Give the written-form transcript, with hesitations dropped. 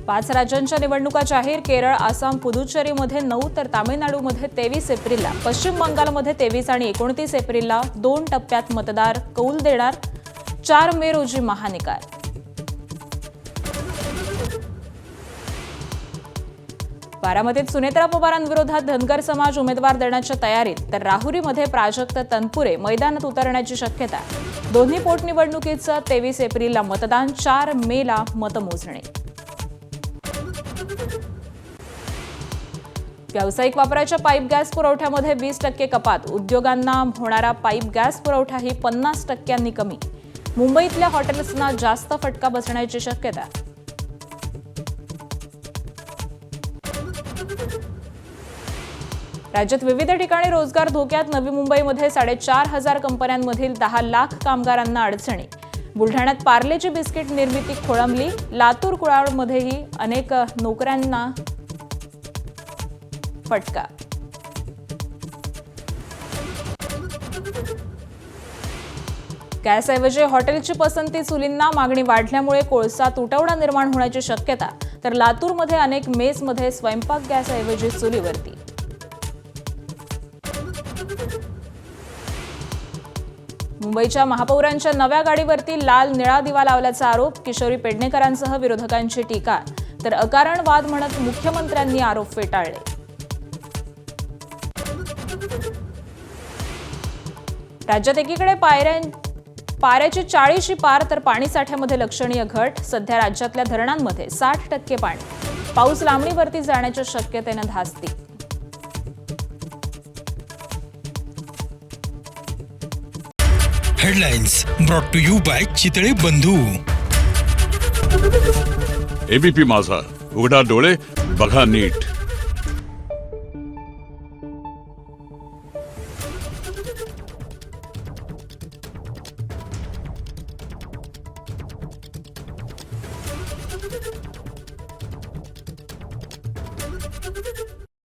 पाच राज्यांच्या निवडणुका जाहीर. केरळ, आसाम, पुदुच्चेरीमध्ये 9 तर तामिळनाडूमध्ये 23 एप्रिलला. पश्चिम बंगालमध्ये 23 आणि 29 एप्रिलला 2 टप्प्यात मतदार कौल देणार. 4 मे रोजी महानिकाल. बारामतीत सुनेत्रा पवारांविरोधात धनगर समाज उमेदवार देण्याच्या तयारीत, तर राहुरीमध्ये प्राजक्त तनपुरे मैदानात उतरण्याची शक्यता. दोन्ही पोटनिवडणुकीचं 23 एप्रिलला मतदान, 4 मेला मतमोजणी. व्यावसायिक वापराच्या पाईप गॅस पुरवठ्यामध्ये 20% कपात. उद्योगांना होणारा पाईप गॅस पुरवठाही 50% कमी. मुंबईतल्या हॉटेल्सना जास्त फटका बसण्याची शक्यता. राज्यात विविध ठिकाणी रोजगार धोक्यात. नवी मुंबईमध्ये 4,500 कंपन्यांमधील 10 लाख कामगारांना अडचणी. बुलढाण्यात पार्लेची बिस्किट निर्मिती खोळंबली. लातूर कुडाळमध्येही अनेक नोकऱ्यांना फटका. गॅसऐवजी हॉटेलची पसंती. चुलींना मागणी वाढल्यामुळे कोळसा तुटवडा निर्माण होण्याची शक्यता. तर लातूरमध्ये अनेक मेसमध्ये स्वयंपाक गॅसऐवजी चुलीवरती. मुंबईच्या महापौरांच्या नव्या गाडीवरती लाल निळा दिवा लावल्याचा आरोप. किशोरी पेडणेकरांसह विरोधकांची टीका. तर अकारण वाद म्हणत मुख्यमंत्र्यांनी आरोप फेटाळले. राज्यात एकीकडे पाऱ्याची 40शी पार, तर पाणीसाठ्यामध्ये लक्षणीय घट. सध्या राज्यातल्या धरणांमध्ये 60% पाणी. पाऊस लांबणीवरती जाण्याच्या शक्यतेनं धास्ती. Headlines brought to you by Chitale Bandhu. ABP माझा, उघडा डोळे बघा नीट.